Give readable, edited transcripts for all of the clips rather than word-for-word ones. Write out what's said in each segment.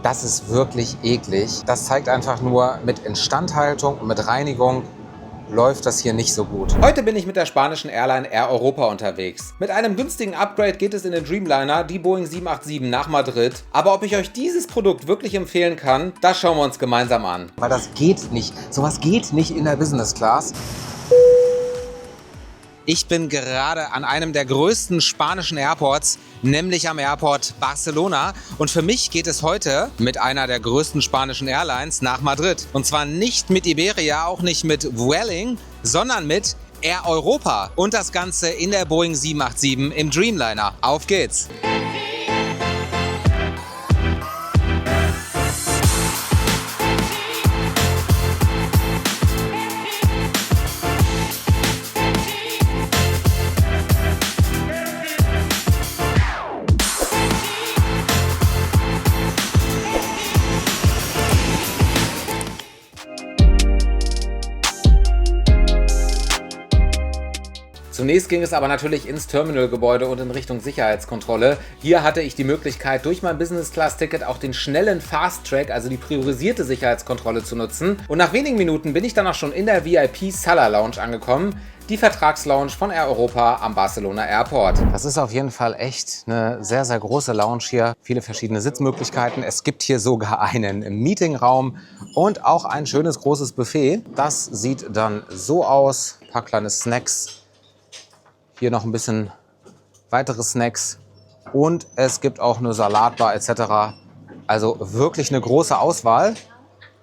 Das ist wirklich eklig. Das zeigt einfach nur, mit Instandhaltung und mit Reinigung läuft das hier nicht so gut. Heute bin ich mit der spanischen Airline Air Europa unterwegs. Mit einem günstigen Upgrade geht es in den Dreamliner, die Boeing 787 nach Madrid. Aber ob ich euch dieses Produkt wirklich empfehlen kann, das schauen wir uns gemeinsam an. Weil das geht nicht. Sowas geht nicht in der Business Class. Ich bin gerade an einem der größten spanischen Airports, nämlich am Airport Barcelona. Und für mich geht es heute mit einer der größten spanischen Airlines nach Madrid. Und zwar nicht mit Iberia, auch nicht mit Vueling, sondern mit Air Europa. Und das Ganze in der Boeing 787 im Dreamliner. Auf geht's! Zunächst ging es aber natürlich ins Terminalgebäude und in Richtung Sicherheitskontrolle. Hier hatte ich die Möglichkeit, durch mein Business-Class-Ticket auch den schnellen Fast-Track, also die priorisierte Sicherheitskontrolle zu nutzen. Und nach wenigen Minuten bin ich dann auch schon in der VIP Sala Lounge angekommen, die Vertragslounge von Air Europa am Barcelona Airport. Das ist auf jeden Fall echt eine sehr, sehr große Lounge hier. Viele verschiedene Sitzmöglichkeiten. Es gibt hier sogar einen Meetingraum und auch ein schönes großes Buffet. Das sieht dann so aus. Ein paar kleine Snacks. Hier noch ein bisschen weitere Snacks und es gibt auch eine Salatbar etc. Also wirklich eine große Auswahl.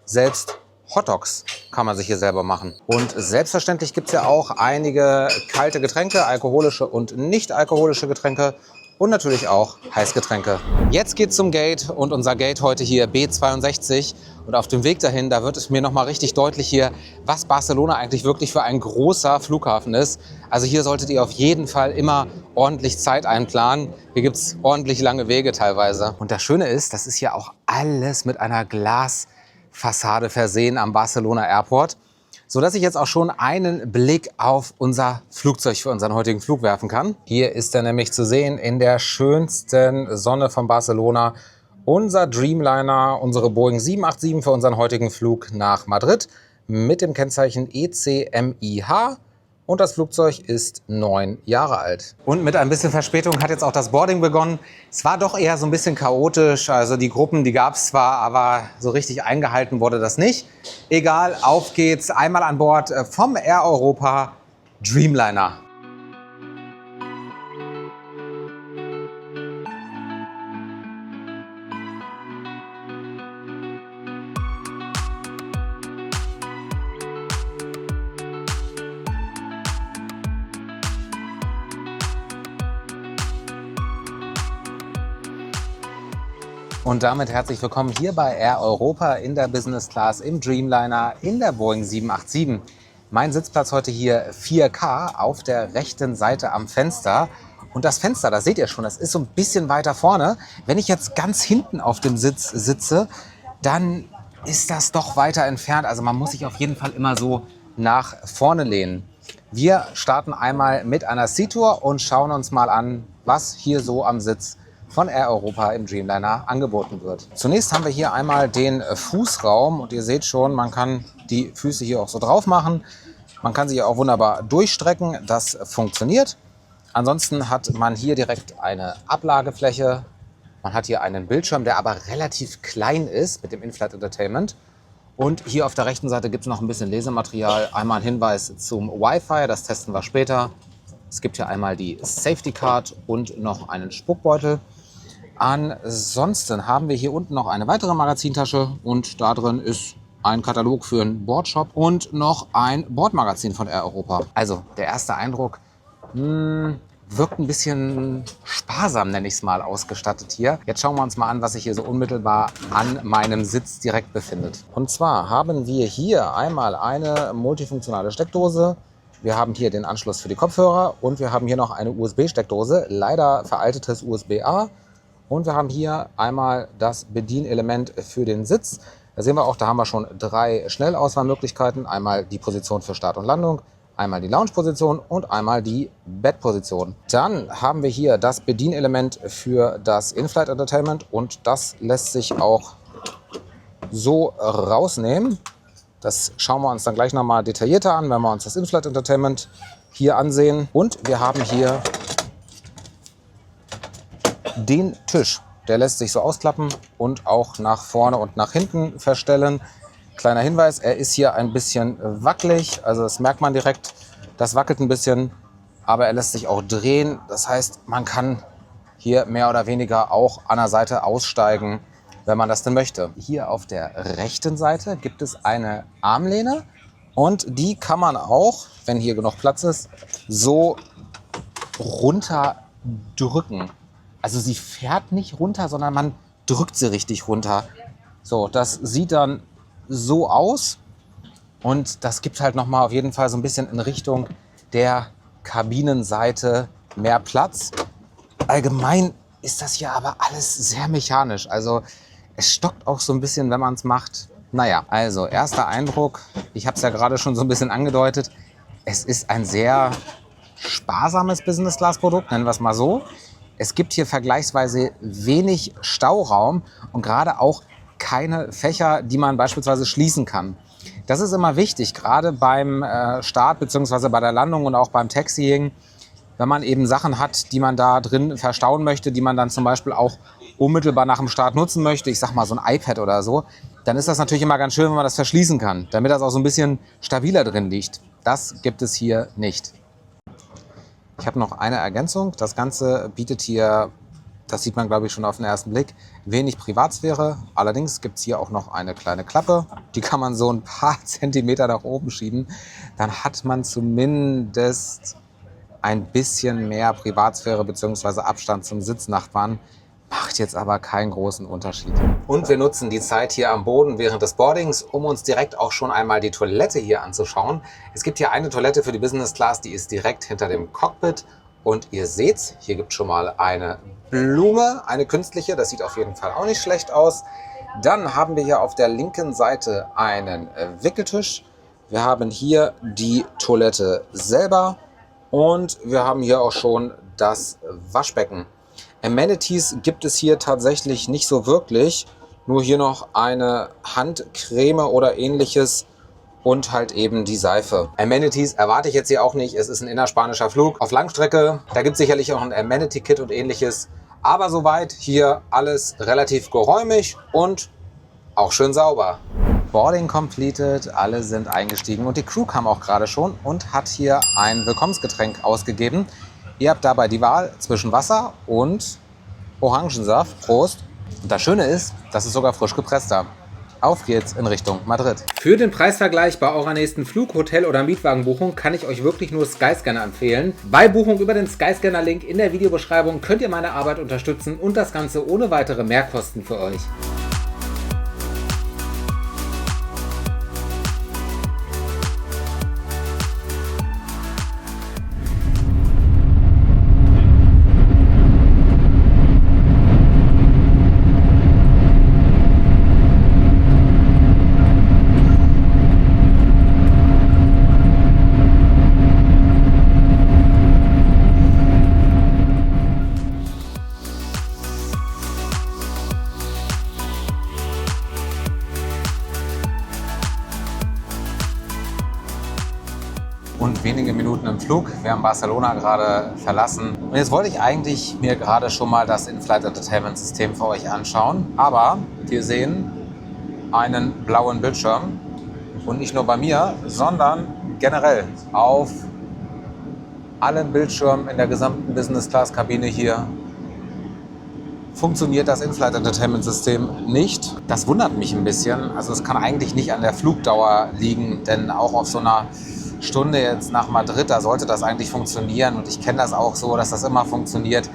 Selbst Hotdogs kann man sich hier selber machen. Und selbstverständlich gibt es ja auch einige kalte Getränke, alkoholische und nicht alkoholische Getränke. Und natürlich auch Heißgetränke. Jetzt geht's zum Gate und unser Gate heute hier B62. Und auf dem Weg dahin, da wird es mir nochmal richtig deutlich hier, was Barcelona eigentlich wirklich für ein großer Flughafen ist. Also hier solltet ihr auf jeden Fall immer ordentlich Zeit einplanen. Hier gibt's ordentlich lange Wege teilweise. Und das Schöne ist, das ist ja auch alles mit einer Glasfassade versehen am Barcelona Airport, sodass ich jetzt auch schon einen Blick auf unser Flugzeug für unseren heutigen Flug werfen kann. Hier ist er nämlich zu sehen in der schönsten Sonne von Barcelona. Unser Dreamliner, unsere Boeing 787 für unseren heutigen Flug nach Madrid mit dem Kennzeichen ECMIH. Und das Flugzeug ist 9 Jahre alt. Und mit ein bisschen Verspätung hat jetzt auch das Boarding begonnen. Es war doch eher so ein bisschen chaotisch. Also die Gruppen, die gab es zwar, aber so richtig eingehalten wurde das nicht. Egal, auf geht's. Einmal an Bord vom Air Europa Dreamliner. Und damit herzlich willkommen hier bei Air Europa in der Business Class im Dreamliner in der Boeing 787. Mein Sitzplatz heute hier 4K auf der rechten Seite am Fenster. Und das Fenster, das seht ihr schon, das ist so ein bisschen weiter vorne. Wenn ich jetzt ganz hinten auf dem Sitz sitze, dann ist das doch weiter entfernt. Also man muss sich auf jeden Fall immer so nach vorne lehnen. Wir starten einmal mit einer Seatour und schauen uns mal an, was hier so am Sitz von Air Europa im Dreamliner angeboten wird. Zunächst haben wir hier einmal den Fußraum und ihr seht schon, man kann die Füße hier auch so drauf machen. Man kann sie auch wunderbar durchstrecken, das funktioniert. Ansonsten hat man hier direkt eine Ablagefläche. Man hat hier einen Bildschirm, der aber relativ klein ist mit dem In-Flight Entertainment. Und hier auf der rechten Seite gibt es noch ein bisschen Lesematerial. Einmal ein Hinweis zum Wi-Fi, das testen wir später. Es gibt hier einmal die Safety Card und noch einen Spuckbeutel. Ansonsten haben wir hier unten noch eine weitere Magazintasche und da drin ist ein Katalog für einen Boardshop und noch ein Bordmagazin von Air Europa. Also der erste Eindruck wirkt ein bisschen sparsam, nenne ich es mal, ausgestattet hier. Jetzt schauen wir uns mal an, was sich hier so unmittelbar an meinem Sitz direkt befindet. Und zwar haben wir hier einmal eine multifunktionale Steckdose. Wir haben hier den Anschluss für die Kopfhörer und wir haben hier noch eine USB-Steckdose, leider veraltetes USB-A. Und wir haben hier einmal das Bedienelement für den Sitz. Da sehen wir auch, da haben wir schon 3 Schnellauswahlmöglichkeiten. Einmal die Position für Start und Landung, einmal die Lounge-Position und einmal die Bettposition. Dann haben wir hier das Bedienelement für das In-Flight Entertainment und das lässt sich auch so rausnehmen. Das schauen wir uns dann gleich nochmal detaillierter an, wenn wir uns das In-Flight Entertainment hier ansehen. Und wir haben hier den Tisch. Der lässt sich so ausklappen und auch nach vorne und nach hinten verstellen. Kleiner Hinweis, er ist hier ein bisschen wackelig, also das merkt man direkt. Das wackelt ein bisschen, aber er lässt sich auch drehen. Das heißt, man kann hier mehr oder weniger auch an der Seite aussteigen, wenn man das denn möchte. Hier auf der rechten Seite gibt es eine Armlehne und die kann man auch, wenn hier genug Platz ist, so runterdrücken. Also sie fährt nicht runter, sondern man drückt sie richtig runter. So, das sieht dann so aus und das gibt halt nochmal auf jeden Fall so ein bisschen in Richtung der Kabinenseite mehr Platz. Allgemein ist das hier aber alles sehr mechanisch. Also es stockt auch so ein bisschen, wenn man es macht. Naja, also erster Eindruck, ich habe es ja gerade schon so ein bisschen angedeutet, es ist ein sehr sparsames Business-Class-Produkt, nennen wir es mal so. Es gibt hier vergleichsweise wenig Stauraum und gerade auch keine Fächer, die man beispielsweise schließen kann. Das ist immer wichtig, gerade beim Start bzw. bei der Landung und auch beim Taxiing, wenn man eben Sachen hat, die man da drin verstauen möchte, die man dann zum Beispiel auch unmittelbar nach dem Start nutzen möchte, ich sag mal so ein iPad oder so, dann ist das natürlich immer ganz schön, wenn man das verschließen kann, damit das auch so ein bisschen stabiler drin liegt. Das gibt es hier nicht. Ich habe noch eine Ergänzung. Das Ganze bietet hier, das sieht man glaube ich schon auf den ersten Blick, wenig Privatsphäre. Allerdings gibt es hier auch noch eine kleine Klappe. Die kann man so ein paar Zentimeter nach oben schieben. Dann hat man zumindest ein bisschen mehr Privatsphäre bzw. Abstand zum Sitznachbarn. Macht jetzt aber keinen großen Unterschied. Und wir nutzen die Zeit hier am Boden während des Boardings, um uns direkt auch schon einmal die Toilette hier anzuschauen. Es gibt hier eine Toilette für die Business Class, die ist direkt hinter dem Cockpit. Und ihr seht's, hier gibt es schon mal eine Blume, eine künstliche. Das sieht auf jeden Fall auch nicht schlecht aus. Dann haben wir hier auf der linken Seite einen Wickeltisch. Wir haben hier die Toilette selber und wir haben hier auch schon das Waschbecken. Amenities gibt es hier tatsächlich nicht so wirklich, nur hier noch eine Handcreme oder ähnliches und halt eben die Seife. Amenities erwarte ich jetzt hier auch nicht, es ist ein innerspanischer Flug auf Langstrecke, da gibt es sicherlich auch ein Amenity-Kit und ähnliches, aber soweit hier alles relativ geräumig und auch schön sauber. Boarding completed, alle sind eingestiegen und die Crew kam auch gerade schon und hat hier ein Willkommensgetränk ausgegeben. Ihr habt dabei die Wahl zwischen Wasser und Orangensaft. Prost! Und das Schöne ist, das ist sogar frisch gepresster. Auf geht's in Richtung Madrid. Für den Preisvergleich bei eurer nächsten Flug-, Hotel- oder Mietwagenbuchung kann ich euch wirklich nur Skyscanner empfehlen. Bei Buchung über den Skyscanner-Link in der Videobeschreibung könnt ihr meine Arbeit unterstützen und das Ganze ohne weitere Mehrkosten für euch. Und wenige Minuten im Flug. Wir haben Barcelona gerade verlassen. Und jetzt wollte ich eigentlich mir gerade schon mal das In-Flight Entertainment System für euch anschauen. Aber wir sehen einen blauen Bildschirm. Und nicht nur bei mir, sondern generell auf allen Bildschirmen in der gesamten Business-Class-Kabine hier funktioniert das In-Flight Entertainment System nicht. Das wundert mich ein bisschen. Also es kann eigentlich nicht an der Flugdauer liegen, denn auch auf so einer Stunde jetzt nach Madrid, da sollte das eigentlich funktionieren und ich kenne das auch so, dass das immer funktioniert.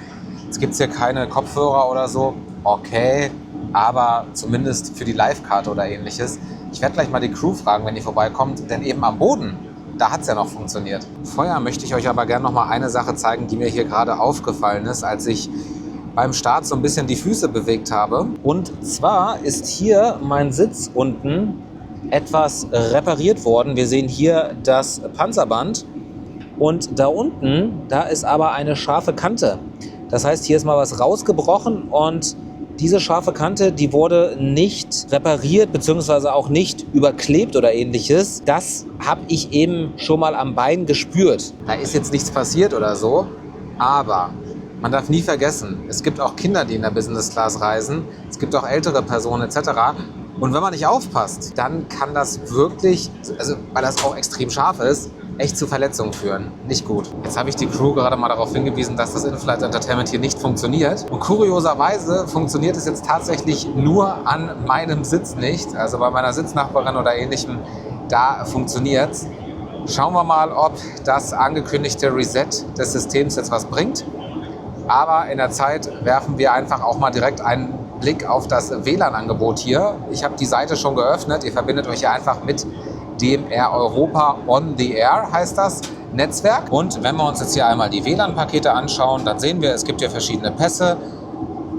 Jetzt gibt es hier keine Kopfhörer oder so, okay, aber zumindest für die Live-Karte oder ähnliches. Ich werde gleich mal die Crew fragen, wenn die vorbeikommt, denn eben am Boden, da hat es ja noch funktioniert. Vorher möchte ich euch aber gerne noch mal eine Sache zeigen, die mir hier gerade aufgefallen ist, als ich beim Start so ein bisschen die Füße bewegt habe. Und zwar ist hier mein Sitz unten etwas repariert worden. Wir sehen hier das Panzerband und da unten, da ist aber eine scharfe Kante. Das heißt, hier ist mal was rausgebrochen und diese scharfe Kante, die wurde nicht repariert bzw. auch nicht überklebt oder ähnliches. Das habe ich eben schon mal am Bein gespürt. Da ist jetzt nichts passiert oder so, aber man darf nie vergessen, es gibt auch Kinder, die in der Business Class reisen. Es gibt auch ältere Personen etc. Und wenn man nicht aufpasst, dann kann das wirklich, also weil das auch extrem scharf ist, echt zu Verletzungen führen. Nicht gut. Jetzt habe ich die Crew gerade mal darauf hingewiesen, dass das In-Flight Entertainment hier nicht funktioniert. Und kurioserweise funktioniert es jetzt tatsächlich nur an meinem Sitz nicht. Also bei meiner Sitznachbarin oder ähnlichem, da funktioniert es. Schauen wir mal, ob das angekündigte Reset des Systems jetzt was bringt. Aber in der Zeit werfen wir einfach auch mal direkt einen Blick auf das WLAN-Angebot hier. Ich habe die Seite schon geöffnet. Ihr verbindet euch hier einfach mit dem Air Europa On the Air, heißt das Netzwerk. Und wenn wir uns jetzt hier einmal die WLAN-Pakete anschauen, dann sehen wir, es gibt hier verschiedene Pässe.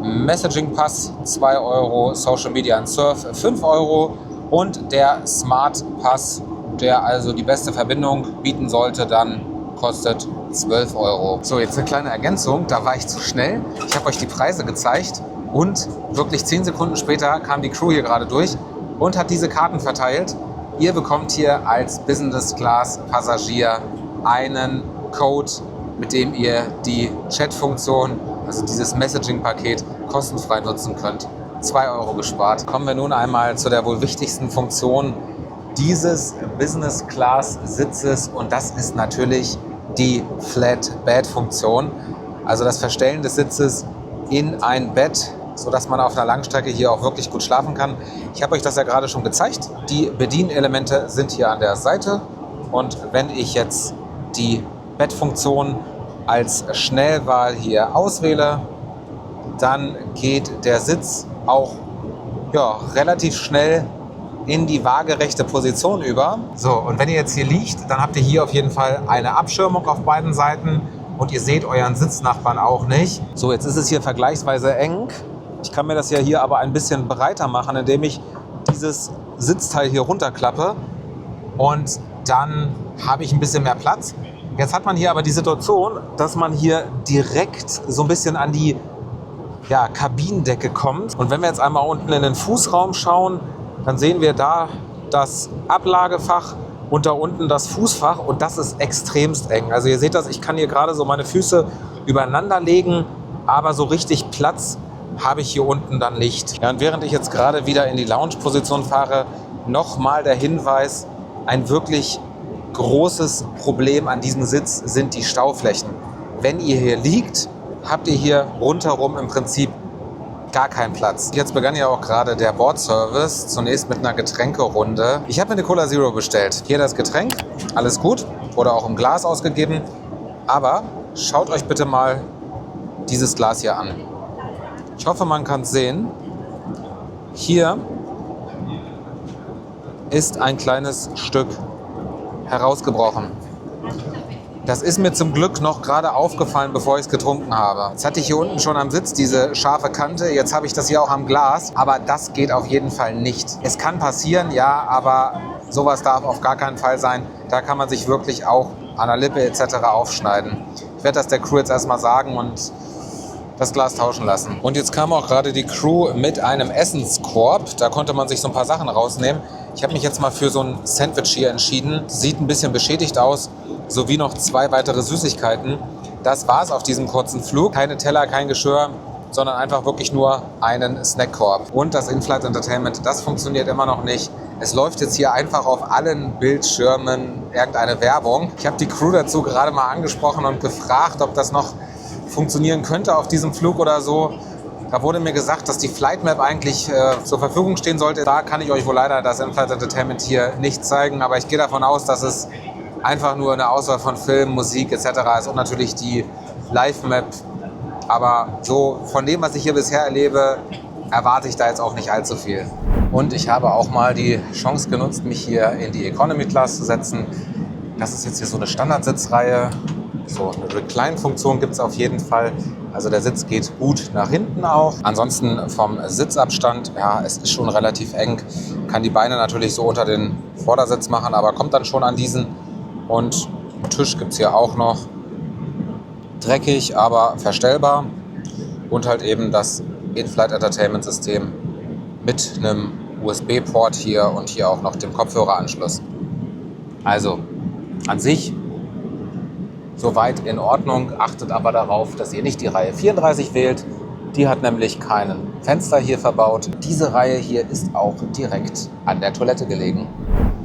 Messaging Pass 2 Euro, Social Media and Surf 5 Euro und der Smart Pass, der also die beste Verbindung bieten sollte, dann kostet 12 Euro. So, jetzt eine kleine Ergänzung, da war ich zu schnell. Ich habe euch die Preise gezeigt und wirklich 10 Sekunden später kam die Crew hier gerade durch und hat diese Karten verteilt. Ihr bekommt hier als Business Class Passagier einen Code, mit dem ihr die Chat-Funktion, also dieses Messaging-Paket, kostenfrei nutzen könnt. 2 Euro gespart. Kommen wir nun einmal zu der wohl wichtigsten Funktion dieses Business Class Sitzes und das ist natürlich die Flat Bed Funktion. Also das Verstellen des Sitzes in ein Bett, sodass man auf einer Langstrecke hier auch wirklich gut schlafen kann. Ich habe euch das ja gerade schon gezeigt. Die Bedienelemente sind hier an der Seite. Und wenn ich jetzt die Bettfunktion als Schnellwahl hier auswähle, dann geht der Sitz auch relativ schnell in die waagerechte Position über. So, und wenn ihr jetzt hier liegt, dann habt ihr hier auf jeden Fall eine Abschirmung auf beiden Seiten und ihr seht euren Sitznachbarn auch nicht. So, jetzt ist es hier vergleichsweise eng. Ich kann mir das ja hier aber ein bisschen breiter machen, indem ich dieses Sitzteil hier runterklappe und dann habe ich ein bisschen mehr Platz. Jetzt hat man hier aber die Situation, dass man hier direkt so ein bisschen an die Kabinendecke kommt. Und wenn wir jetzt einmal unten in den Fußraum schauen, dann sehen wir da das Ablagefach und da unten das Fußfach und das ist extremst eng. Also ihr seht das, ich kann hier gerade so meine Füße übereinander legen, aber so richtig Platz habe ich hier unten dann nicht. Ja, und während ich jetzt gerade wieder in die Lounge-Position fahre, nochmal der Hinweis, ein wirklich großes Problem an diesem Sitz sind die Stauflächen. Wenn ihr hier liegt, habt ihr hier rundherum im Prinzip gar keinen Platz. Jetzt begann ja auch gerade der Bordservice, zunächst mit einer Getränkerunde. Ich habe mir eine Cola Zero bestellt. Hier das Getränk, alles gut, wurde auch im Glas ausgegeben. Aber schaut euch bitte mal dieses Glas hier an. Ich hoffe, man kann es sehen. Hier ist ein kleines Stück herausgebrochen. Das ist mir zum Glück noch gerade aufgefallen, bevor ich es getrunken habe. Jetzt hatte ich hier unten schon am Sitz diese scharfe Kante. Jetzt habe ich das hier auch am Glas. Aber das geht auf jeden Fall nicht. Es kann passieren, ja, aber sowas darf auf gar keinen Fall sein. Da kann man sich wirklich auch an der Lippe etc. aufschneiden. Ich werde das der Crew jetzt erstmal sagen und das Glas tauschen lassen. Und jetzt kam auch gerade die Crew mit einem Essenskorb. Da konnte man sich so ein paar Sachen rausnehmen. Ich habe mich jetzt mal für so ein Sandwich hier entschieden. Sieht ein bisschen beschädigt aus. Sowie noch 2 weitere Süßigkeiten. Das war es auf diesem kurzen Flug. Keine Teller, kein Geschirr, sondern einfach wirklich nur einen Snackkorb. Und das In-Flight Entertainment, das funktioniert immer noch nicht. Es läuft jetzt hier einfach auf allen Bildschirmen irgendeine Werbung. Ich habe die Crew dazu gerade mal angesprochen und gefragt, ob das noch funktionieren könnte auf diesem Flug oder so. Da wurde mir gesagt, dass die Flight Map eigentlich zur Verfügung stehen sollte. Da kann ich euch wohl leider das In-Flight Entertainment hier nicht zeigen, aber ich gehe davon aus, dass es einfach nur eine Auswahl von Film, Musik etc. ist und natürlich die Live-Map. Aber so von dem, was ich hier bisher erlebe, erwarte ich da jetzt auch nicht allzu viel. Und ich habe auch mal die Chance genutzt, mich hier in die Economy Class zu setzen. Das ist jetzt hier so eine Standardsitzreihe. So eine Recline-Funktion gibt es auf jeden Fall. Also der Sitz geht gut nach hinten auch. Ansonsten vom Sitzabstand, ja, es ist schon relativ eng. Kann die Beine natürlich so unter den Vordersitz machen, aber kommt dann schon an diesen. Und Tisch gibt es hier auch noch. Dreckig, aber verstellbar. Und halt eben das In-Flight Entertainment System mit einem USB-Port hier und hier auch noch dem Kopfhöreranschluss. Also an sich soweit in Ordnung, achtet aber darauf, dass ihr nicht die Reihe 34 wählt. Die hat nämlich keinen Fenster hier verbaut. Diese Reihe hier ist auch direkt an der Toilette gelegen.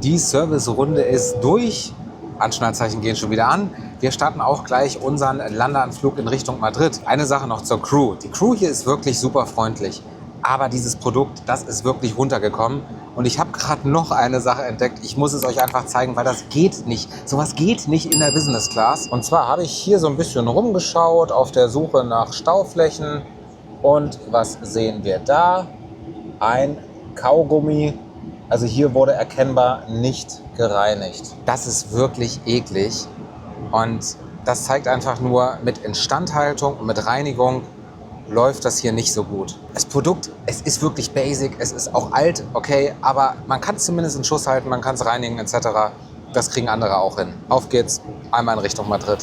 Die Servicerunde ist durch. Anschnallzeichen gehen schon wieder an. Wir starten auch gleich unseren Landeanflug in Richtung Madrid. Eine Sache noch zur Crew. Die Crew hier ist wirklich super freundlich. Aber dieses Produkt, das ist wirklich runtergekommen. Und ich habe gerade noch eine Sache entdeckt. Ich muss es euch einfach zeigen, weil das geht nicht. Sowas geht nicht in der Business Class. Und zwar habe ich hier so ein bisschen rumgeschaut auf der Suche nach Stauflächen. Und was sehen wir da? Ein Kaugummi. Also hier wurde erkennbar nicht gereinigt. Das ist wirklich eklig. Und das zeigt einfach nur, mit Instandhaltung und mit Reinigung läuft das hier nicht so gut. Das Produkt, es ist wirklich basic, es ist auch alt, okay, aber man kann es zumindest in Schuss halten, man kann es reinigen etc. Das kriegen andere auch hin. Auf geht's, einmal in Richtung Madrid.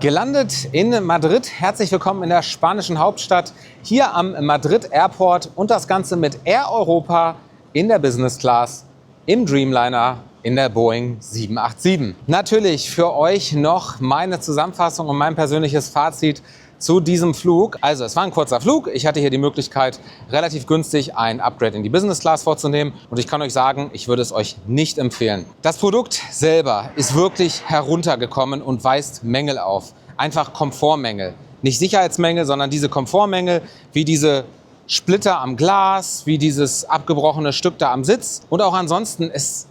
Gelandet in Madrid. Herzlich willkommen in der spanischen Hauptstadt, hier am Madrid Airport und das Ganze mit Air Europa in der Business Class, im Dreamliner, in der Boeing 787. Natürlich für euch noch meine Zusammenfassung und mein persönliches Fazit zu diesem Flug. Also es war ein kurzer Flug. Ich hatte hier die Möglichkeit, relativ günstig ein Upgrade in die Business Class vorzunehmen. Und ich kann euch sagen, ich würde es euch nicht empfehlen. Das Produkt selber ist wirklich heruntergekommen und weist Mängel auf. Einfach Komfortmängel. Nicht Sicherheitsmängel, sondern diese Komfortmängel, wie diese Splitter am Glas, wie dieses abgebrochene Stück da am Sitz. Und auch ansonsten, es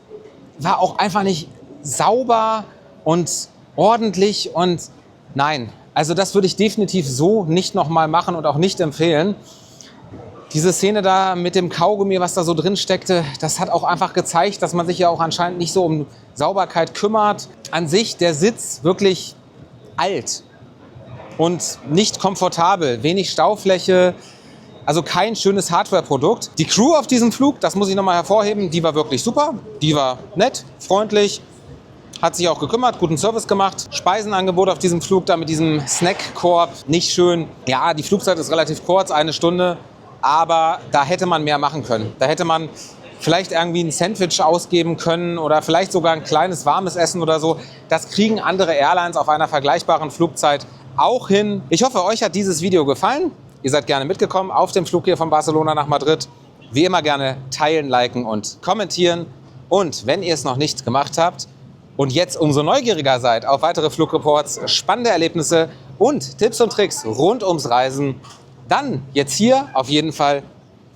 war auch einfach nicht sauber und ordentlich und nein. Also das würde ich definitiv so nicht nochmal machen und auch nicht empfehlen. Diese Szene da mit dem Kaugummi, was da so drin steckte, das hat auch einfach gezeigt, dass man sich ja auch anscheinend nicht so um Sauberkeit kümmert. An sich der Sitz wirklich alt und nicht komfortabel, wenig Staufläche, also kein schönes Hardware-Produkt. Die Crew auf diesem Flug, das muss ich nochmal hervorheben, die war wirklich super, die war nett, freundlich. Hat sich auch gekümmert, guten Service gemacht. Speisenangebot auf diesem Flug, da mit diesem Snackkorb, nicht schön. Ja, die Flugzeit ist relativ kurz, 1 Stunde, aber da hätte man mehr machen können. Da hätte man vielleicht irgendwie ein Sandwich ausgeben können oder vielleicht sogar ein kleines warmes Essen oder so. Das kriegen andere Airlines auf einer vergleichbaren Flugzeit auch hin. Ich hoffe, euch hat dieses Video gefallen. Ihr seid gerne mitgekommen auf dem Flug hier von Barcelona nach Madrid. Wie immer gerne teilen, liken und kommentieren. Und wenn ihr es noch nicht gemacht habt, und jetzt umso neugieriger seid auf weitere Flugreports, spannende Erlebnisse und Tipps und Tricks rund ums Reisen, dann jetzt hier auf jeden Fall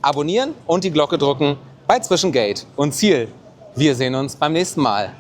abonnieren und die Glocke drücken bei Zwischengate und Ziel. Wir sehen uns beim nächsten Mal.